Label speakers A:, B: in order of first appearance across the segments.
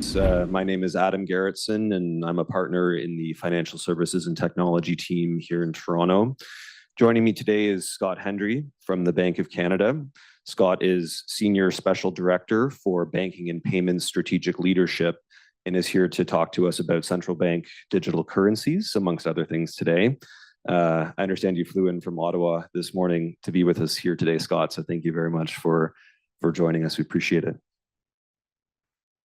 A: My name is Adam Garrettson, and I'm a partner in the Financial Services and Technology team here in Toronto. Joining me today is Scott Hendry from the Bank of Canada. Scott is Senior Special Director for Banking and Payments Strategic Leadership and is here to talk to us about central bank digital currencies, amongst other things today. I understand you flew in from Ottawa this morning to be with us here today, Scott, so thank you very much for joining us. We appreciate it.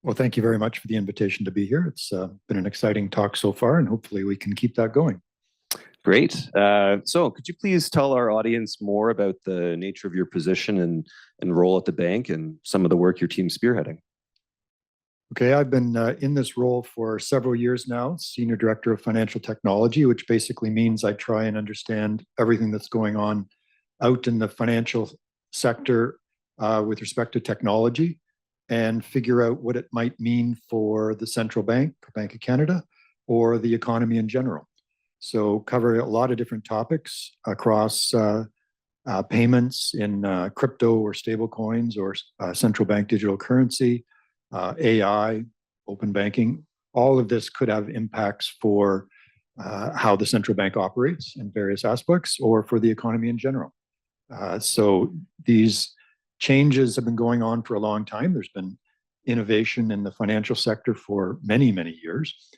B: Well, thank you very much for the invitation to be here. It's been an exciting talk so far, and hopefully we can keep that going.
A: Great. So could you please tell our audience more about the nature of your position and role at the bank and some of the work your team's spearheading?
B: Okay, I've been in this role for several years now, Senior Director of Financial Technology, which basically means I try and understand everything that's going on out in the financial sector with respect to technology, and figure out what it might mean for the central bank, Bank of Canada, or the economy in general. So cover a lot of different topics across payments in crypto or stable coins or central bank digital currency, AI, open banking. All of this could have impacts for how the central bank operates in various aspects or for the economy in general. So these changes have been going on for a long time. There's been innovation in the financial sector for many, many years.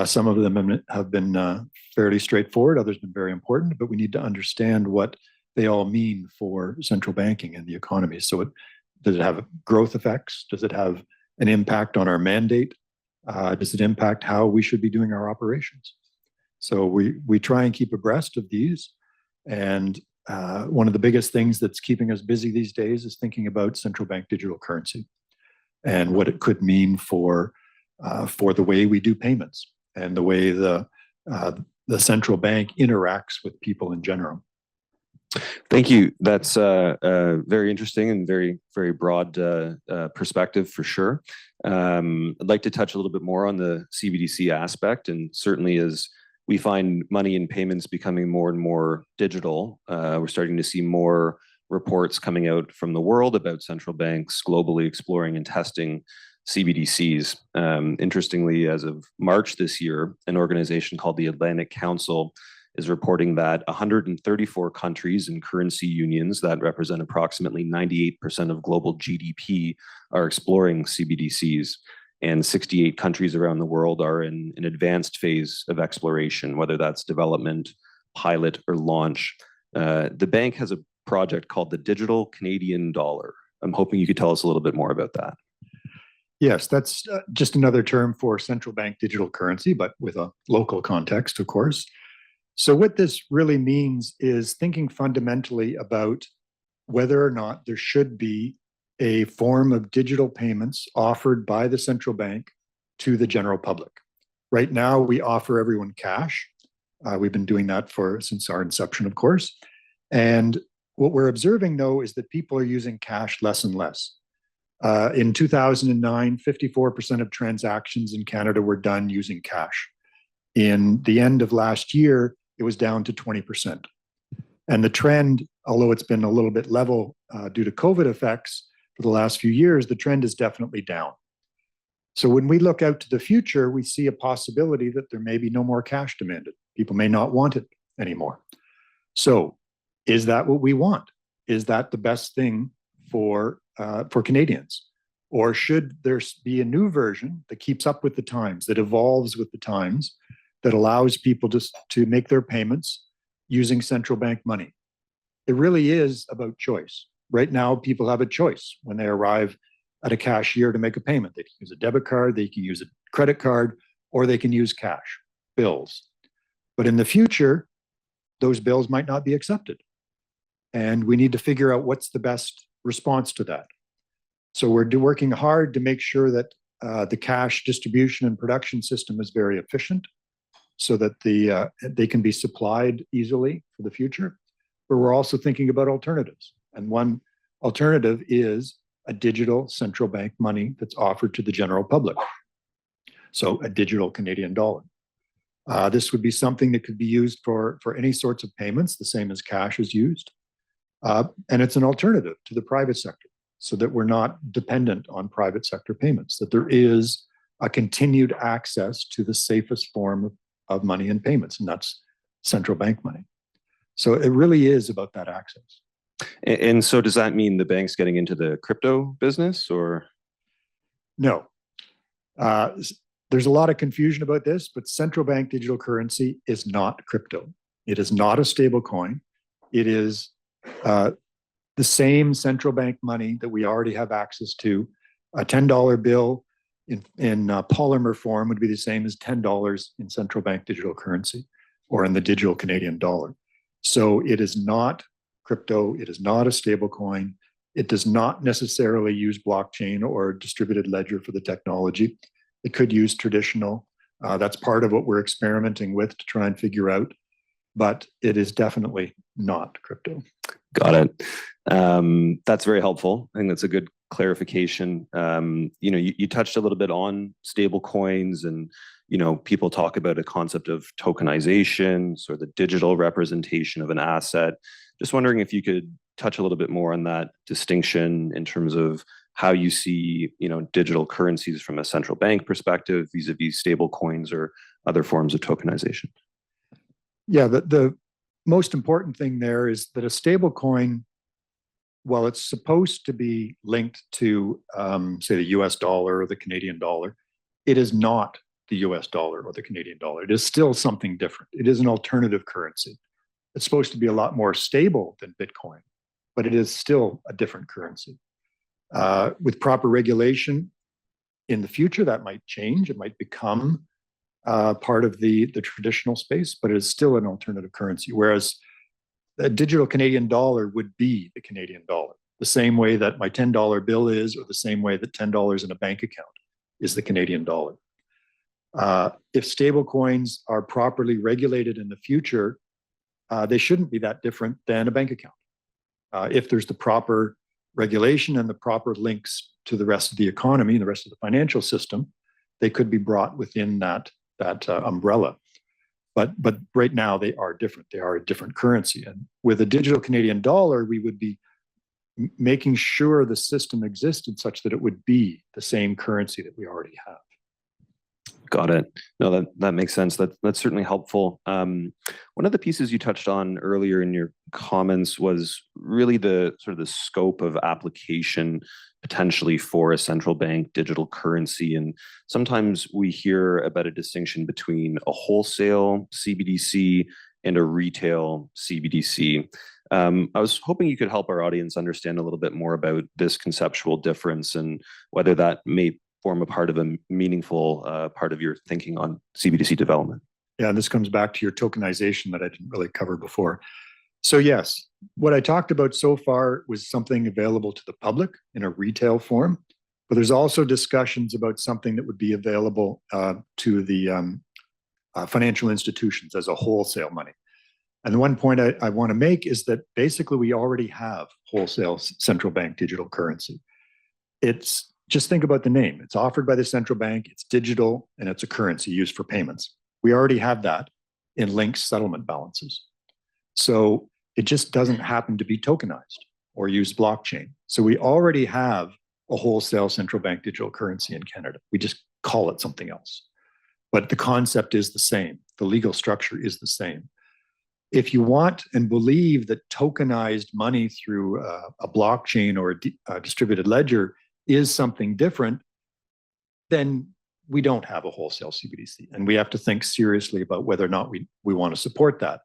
B: Some of them have been fairly straightforward, others have been very important, but we need to understand what they all mean for central banking and the economy. So does it have growth effects? Does it have an impact on our mandate? Does it impact how we should be doing our operations? So we try and keep abreast of these, and one of the biggest things that's keeping us busy these days is thinking about central bank digital currency and what it could mean for the way we do payments and the way the central bank interacts with people in general.
A: Thank you. That's very interesting and very, very broad perspective for sure. I'd like to touch a little bit more on the CBDC aspect, and certainly as we find money and payments becoming more and more digital, we're starting to see more reports coming out from the world about central banks globally exploring and testing CBDCs. Interestingly, as of March this year, an organization called the Atlantic Council is reporting that 134 countries and currency unions that represent approximately 98% of global GDP are exploring CBDCs. And 68 countries around the world are in an advanced phase of exploration, whether that's development, pilot, or launch. The bank has a project called the Digital Canadian Dollar. I'm hoping you could tell us a little bit more about that.
B: Yes, that's just another term for central bank digital currency, but with a local context, of course. So what this really means is thinking fundamentally about whether or not there should be a form of digital payments offered by the central bank to the general public. Right now, we offer everyone cash. We've been doing that since our inception, of course. And what we're observing, though, is that people are using cash less and less. In 2009, 54% of transactions in Canada were done using cash. In the end of last year, it was down to 20%. And the trend, although it's been a little bit level due to COVID effects for the last few years, the trend is definitely down. So when we look out to the future, we see a possibility that there may be no more cash demanded. People may not want it anymore. So is that what we want? Is that the best thing for Canadians? Or should there be a new version that keeps up with the times, that evolves with the times, that allows people to make their payments using central bank money? It really is about choice. Right now, people have a choice when they arrive at a cashier to make a payment. They can use a debit card, they can use a credit card, or they can use cash, bills. But in the future, those bills might not be accepted. And we need to figure out what's the best response to that. So we're working hard to make sure that the cash distribution and production system is very efficient so that they can be supplied easily for the future. But we're also thinking about alternatives. And one alternative is a digital central bank money that's offered to the general public. So a digital Canadian dollar. This would be something that could be used for any sorts of payments, the same as cash is used. And it's an alternative to the private sector so that we're not dependent on private sector payments, that there is a continued access to the safest form of money and payments, and that's central bank money. So it really is about that access.
A: And so does that mean the bank's getting into the crypto business, or?
B: No. There's a lot of confusion about this, but central bank digital currency is not crypto. It is not a stable coin. It is the same central bank money that we already have access to. A $10 bill in polymer form would be the same as $10 in central bank digital currency or in the digital Canadian dollar. So it is not crypto. It is not a stable coin. It does not necessarily use blockchain or distributed ledger for the technology. It could use traditional. That's part of what we're experimenting with to try and figure out, but it is definitely not crypto.
A: Got it. That's very helpful. I think that's a good clarification. You touched a little bit on stable coins, and people talk about a concept of tokenization, sort of the digital representation of an asset. Just wondering if you could touch a little bit more on that distinction in terms of how you see, digital currencies from a central bank perspective vis-a-vis stable coins or other forms of tokenization.
B: Yeah, the most important thing there is that a stable coin, while it's supposed to be linked to, say, the US dollar or the Canadian dollar, it is not the US dollar or the Canadian dollar. It is still something different. It is an alternative currency. It's supposed to be a lot more stable than Bitcoin, but it is still a different currency. With proper regulation in the future, that might change. It might become part of the traditional space, but it is still an alternative currency. Whereas a digital Canadian dollar would be the Canadian dollar, the same way that my $10 bill is, or the same way that $10 in a bank account is the Canadian dollar. If stable coins are properly regulated in the future, they shouldn't be that different than a bank account. If there's the proper regulation and the proper links to the rest of the economy and the rest of the financial system, they could be brought within that umbrella. But right now they are different. They are a different currency. And with a digital Canadian dollar, we would be making sure the system existed such that it would be the same currency that we already have.
A: Got it. No, that makes sense. That's certainly helpful. One of the pieces you touched on earlier in your comments was really the sort of the scope of application potentially for a central bank digital currency. And sometimes we hear about a distinction between a wholesale CBDC and a retail CBDC. I was hoping you could help our audience understand a little bit more about this conceptual difference and whether that may form a part of a meaningful part of your thinking on CBDC development.
B: Yeah, and this comes back to your tokenization that I didn't really cover before. So yes, what I talked about so far was something available to the public in a retail form, but there's also discussions about something that would be available to the financial institutions as a wholesale money. And the one point I want to make is that basically we already have wholesale central bank digital currency. Just think about the name. It's offered by the central bank, it's digital, and it's a currency used for payments. We already have that in linked settlement balances. So it just doesn't happen to be tokenized or use blockchain. So we already have a wholesale central bank digital currency in Canada. We just call it something else. But the concept is the same. The legal structure is the same. If you want and believe that tokenized money through a blockchain or a distributed ledger is something different, then we don't have a wholesale CBDC. And we have to think seriously about whether or not we want to support that.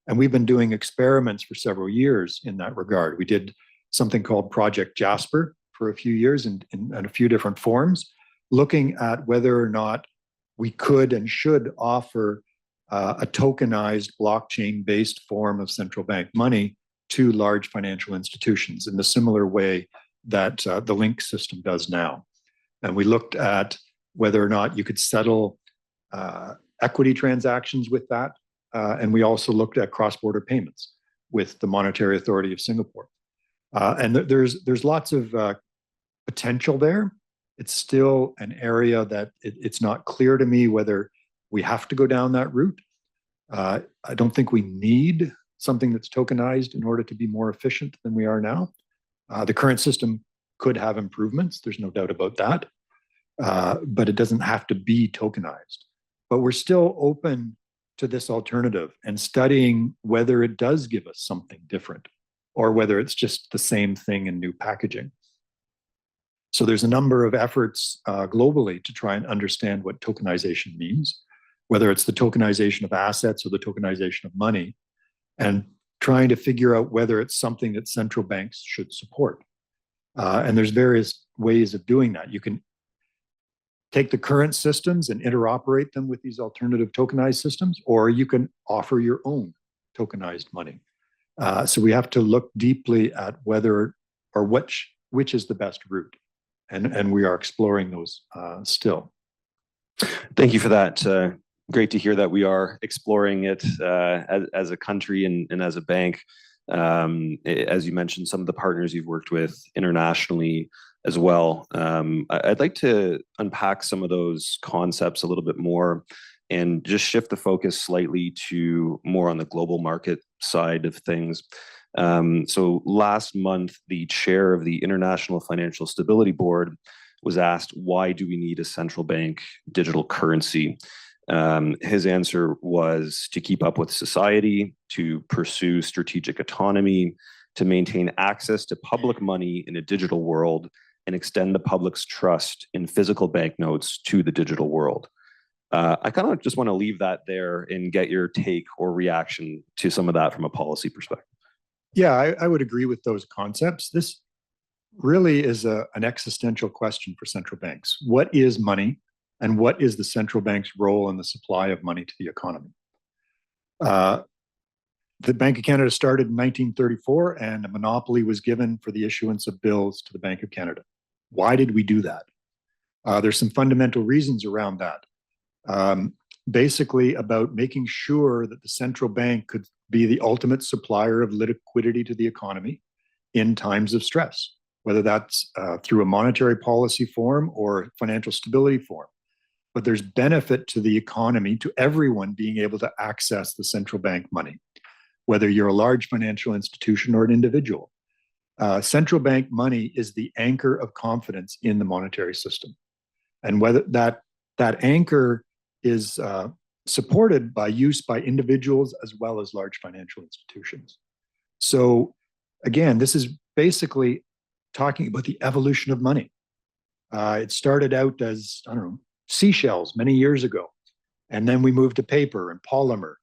B: And we've been doing experiments for several years in that regard. We did something called Project Jasper for a few years in a few different forms, looking at whether or not we could and should offer a tokenized blockchain-based form of central bank money to large financial institutions in the similar way that the Link system does now. And we looked at whether or not you could settle equity transactions with that. And we also looked at cross-border payments with the Monetary Authority of Singapore. And there's lots of potential there. It's still an area that it's not clear to me whether we have to go down that route. I don't think we need something that's tokenized in order to be more efficient than we are now. The current system could have improvements. There's no doubt about that. but it doesn't have to be tokenized. But we're still open to this alternative and studying whether it does give us something different or whether it's just the same thing in new packaging. So there's a number of efforts globally to try and understand what tokenization means, whether it's the tokenization of assets or the tokenization of money, and trying to figure out whether it's something that central banks should support. And there's various ways of doing that. You can take the current systems and interoperate them with these alternative tokenized systems, or you can offer your own tokenized money. So we have to look deeply at whether or which is the best route. And we are exploring those still.
A: Thank you for that. Great to hear that we are exploring it as a country and as a bank. As you mentioned, some of the partners you've worked with internationally as well. I'd like to unpack some of those concepts a little bit more and just shift the focus slightly to more on the global market side of things. So last month, the chair of the International Financial Stability Board was asked, why do we need a central bank digital currency? His answer was to keep up with society, to pursue strategic autonomy, to maintain access to public money in a digital world, and extend the public's trust in physical banknotes to the digital world. I kind of just want to leave that there and get your take or reaction to some of that from a policy perspective.
B: Yeah, I would agree with those concepts. This really is an existential question for central banks. What is money, and what is the central bank's role in the supply of money to the economy? The Bank of Canada started in 1934, and a monopoly was given for the issuance of bills to the Bank of Canada. Why did we do that? There's some fundamental reasons around that. Basically about making sure that the central bank could be the ultimate supplier of liquidity to the economy in times of stress, whether that's through a monetary policy form or financial stability form. But there's benefit to the economy, to everyone being able to access the central bank money, whether you're a large financial institution or an individual. Central bank money is the anchor of confidence in the monetary system. And whether that anchor is supported by use by individuals as well as large financial institutions. So again, this is basically talking about the evolution of money. It started out as, I don't know, seashells many years ago, and then we moved to paper and polymer.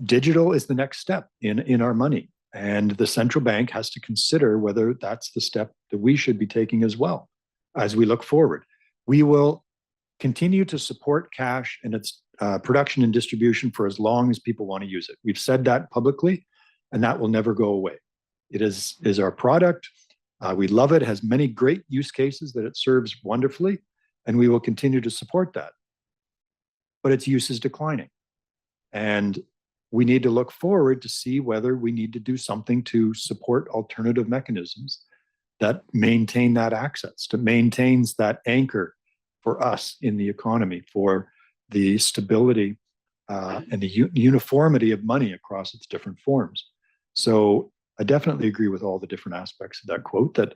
B: Digital is the next step in our money, and the central bank has to consider whether that's the step that we should be taking as well as we look forward. We will continue to support cash and its production and distribution for as long as people want to use it. We've said that publicly, and that will never go away. It is our product. We love it. It has many great use cases that it serves wonderfully, and we will continue to support that. But its use is declining. And we need to look forward to see whether we need to do something to support alternative mechanisms that maintain that access, that maintains that anchor for us in the economy, for the stability and the uniformity of money across its different forms. So I definitely agree with all the different aspects of that quote, that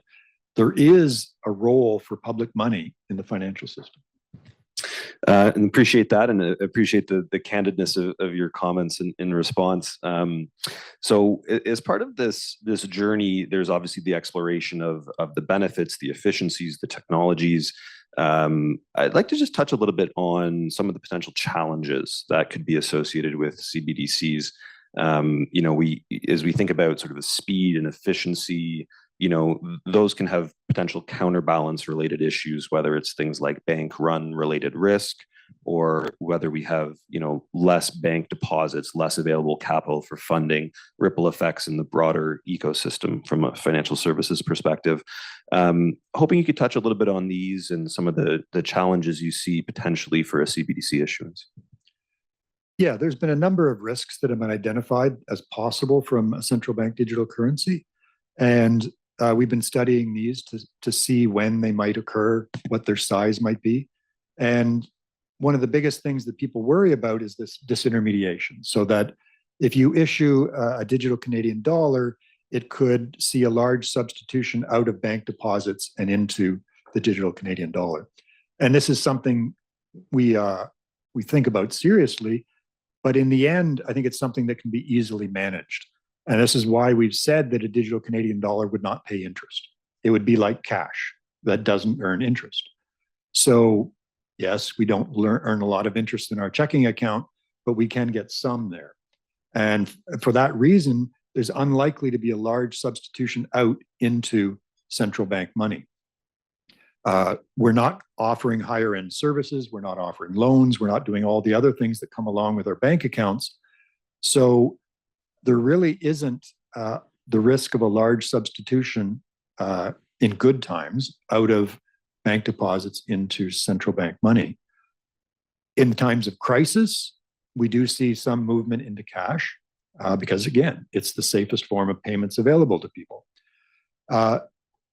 B: there is a role for public money in the financial system.
A: And appreciate that, and appreciate the candidness of your comments in response. So as part of this journey, there's obviously the exploration of the benefits, the efficiencies, the technologies. I'd like to just touch a little bit on some of the potential challenges that could be associated with CBDCs. As we think about sort of the speed and efficiency, those can have potential counterbalance related issues, whether it's things like bank run related risk, or whether we have, less bank deposits, less available capital for funding, ripple effects in the broader ecosystem from a financial services perspective. Hoping you could touch a little bit on these and some of the challenges you see potentially for a CBDC issuance.
B: Yeah, there's been a number of risks that have been identified as possible from a central bank digital currency. And we've been studying these to see when they might occur, what their size might be. And one of the biggest things that people worry about is this disintermediation. So that if you issue a digital Canadian dollar, it could see a large substitution out of bank deposits and into the digital Canadian dollar. And this is something we think about seriously, but in the end, I think it's something that can be easily managed. And this is why we've said that a digital Canadian dollar would not pay interest. It would be like cash that doesn't earn interest. So yes, we don't earn a lot of interest in our checking account, but we can get some there. And for that reason, there's unlikely to be a large substitution out into central bank money. We're not offering higher end services. We're not offering loans. We're not doing all the other things that come along with our bank accounts. So there really isn't the risk of a large substitution in good times out of bank deposits into central bank money. In times of crisis, we do see some movement into cash because, again, it's the safest form of payments available to people.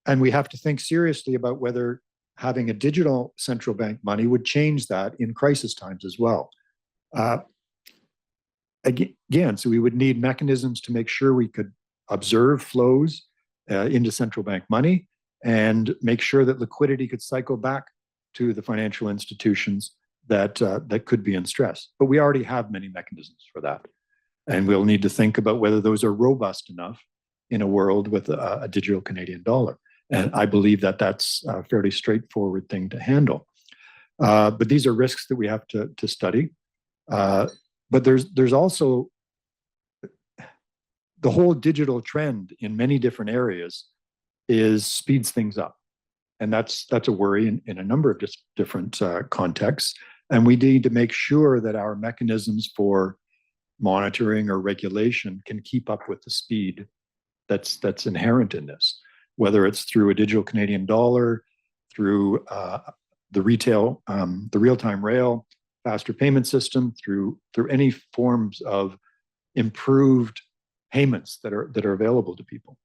B: And we have to think seriously about whether having a digital central bank money would change that in crisis times as well. Again, so we would need mechanisms to make sure we could observe flows into central bank money and make sure that liquidity could cycle back to the financial institutions that could be in stress. But we already have many mechanisms for that. And we'll need to think about whether those are robust enough in a world with a digital Canadian dollar. And I believe that that's a fairly straightforward thing to handle. But these are risks that we have to study. But there's also the whole digital trend in many different areas speeds things up. And that's a worry in a number of different contexts. And we need to make sure that our mechanisms for monitoring or regulation can keep up with the speed that's inherent in this, whether it's through a digital Canadian dollar, through the real-time rail, faster payment system, through any forms of improved payments that are available to people.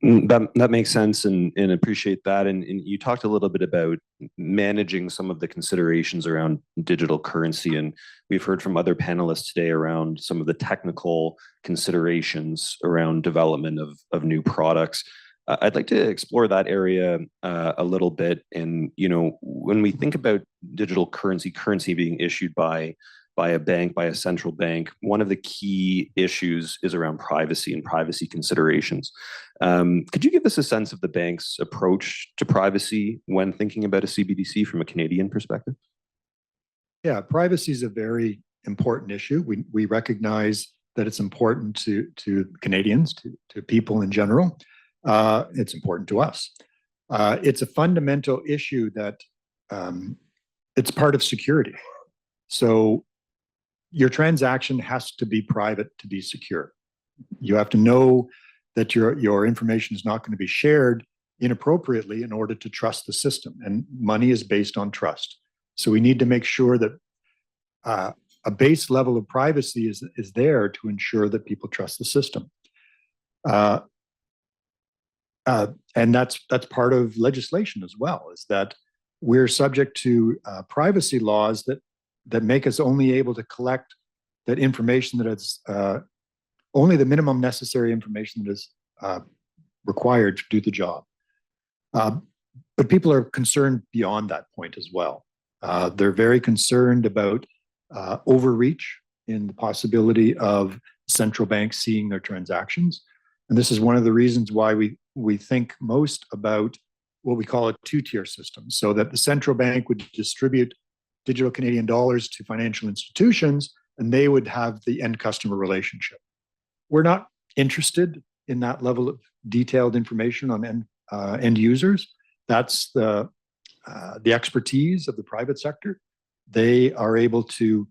A: That makes sense, and appreciate that. And you talked a little bit about managing some of the considerations around digital currency, and we've heard from other panelists today around some of the technical considerations around development of new products. I'd like to explore that area a little bit. And when we think about digital currency being issued by a bank, by a central bank, one of the key issues is around privacy and privacy considerations. Could you give us a sense of the bank's approach to privacy when thinking about a CBDC from a Canadian perspective?
B: Yeah, privacy is a very important issue. We recognize that it's important to Canadians, to people in general. It's important to us. It's a fundamental issue that it's part of security. So your transaction has to be private to be secure. You have to know that your information is not going to be shared inappropriately in order to trust the system. And money is based on trust. So we need to make sure that a base level of privacy is there to ensure that people trust the system. And that's part of legislation as well, is that we're subject to privacy laws that make us only able to collect that information that is only the minimum necessary information that is required to do the job. But people are concerned beyond that point as well. They're very concerned about overreach in the possibility of central banks seeing their transactions. And this is one of the reasons why we think most about what we call a two-tier system, so that the central bank would distribute digital Canadian dollars to financial institutions, and they would have the end customer relationship. We're not interested in that level of detailed information on end users. That's the expertise of the private sector. They are able to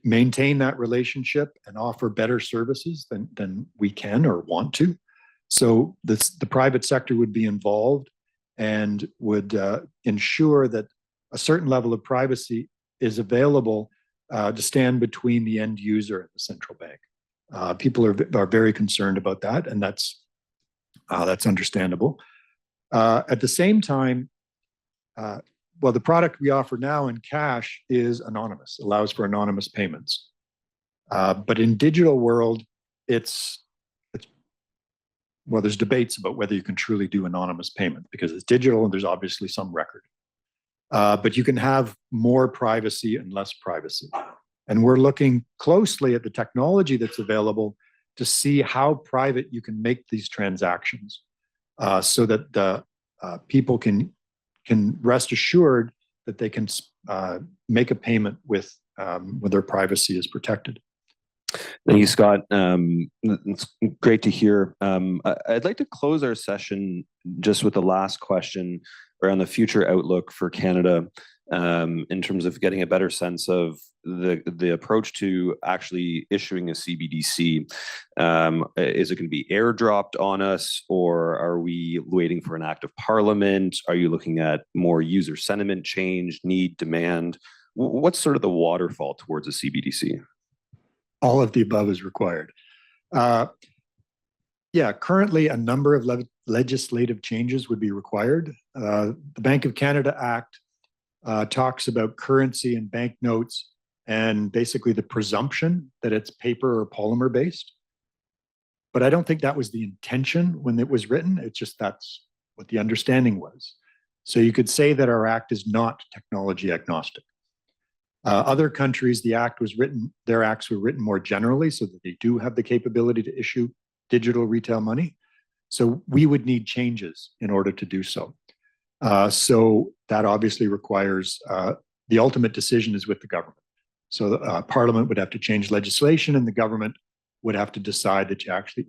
B: maintain that relationship and offer better services than we can or want to. So the private sector would be involved and would ensure that a certain level of privacy is available to stand between the end user and the central bank. People are very concerned about that, and that's understandable. At the same time, the product we offer now in cash is anonymous, allows for anonymous payments. But in digital world, it's well, there's debates about whether you can truly do anonymous payment because it's digital and there's obviously some record. But you can have more privacy and less privacy. And we're looking closely at the technology that's available to see how private you can make these transactions so that the people can rest assured that they can make a payment with their privacy is protected.
A: Thank you, Scott. It's great to hear. I'd like to close our session just with the last question around the future outlook for Canada in terms of getting a better sense of the approach to actually issuing a CBDC. Is it going to be airdropped on us, or are we waiting for an act of parliament? Are you looking at more user sentiment change, need, demand? What's sort of the waterfall towards a CBDC?
B: All of the above is required. Yeah, currently a number of legislative changes would be required. The Bank of Canada Act talks about currency and banknotes and basically the presumption that it's paper or polymer based. But I don't think that was the intention when it was written. It's just that's what the understanding was. So you could say that our act is not technology agnostic. Other countries, their acts were written more generally so that they do have the capability to issue digital retail money. So we would need changes in order to do so. So that obviously requires, the ultimate decision is with the government. So Parliament would have to change legislation and the government would have to decide that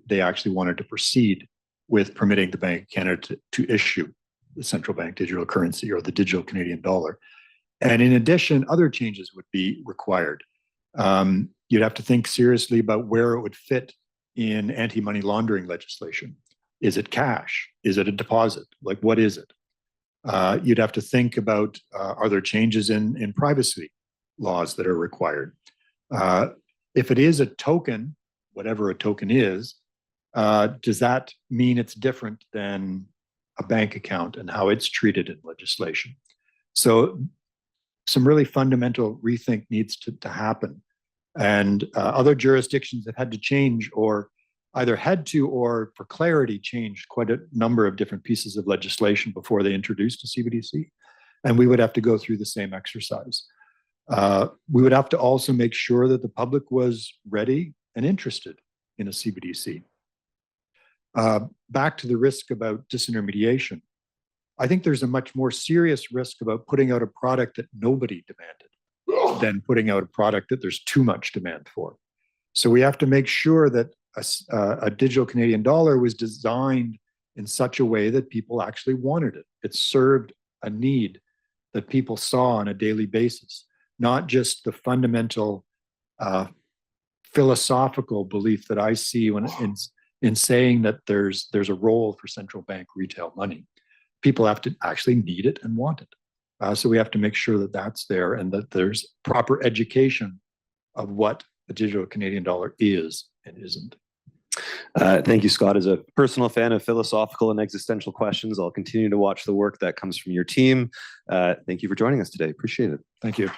B: they actually wanted to proceed with permitting the Bank of Canada to issue the central bank digital currency or the digital Canadian dollar. And in addition, other changes would be required. You'd have to think seriously about where it would fit in anti-money laundering legislation. Is it cash? Is it a deposit? Like, what is it? You'd have to think about, are there changes in privacy laws that are required? If it is a token, whatever a token is, does that mean it's different than a bank account and how it's treated in legislation? So some really fundamental rethink needs to happen. And other jurisdictions have had to change or either had to or for clarity changed quite a number of different pieces of legislation before they introduced a CBDC. And we would have to go through the same exercise. We would have to also make sure that the public was ready and interested in a CBDC. Back to the risk about disintermediation. I think there's a much more serious risk about putting out a product that nobody demanded than putting out a product that there's too much demand for. So we have to make sure that a digital Canadian dollar was designed in such a way that people actually wanted it. It served a need that people saw on a daily basis, not just the fundamental philosophical belief that I see when in saying that there's a role for central bank retail money. People have to actually need it and want it. So we have to make sure that that's there and that there's proper education of what a digital Canadian dollar is and isn't.
A: Thank you, Scott. As a personal fan of philosophical and existential questions, I'll continue to watch the work that comes from your team. Thank you for joining us today. Appreciate it.
B: Thank you.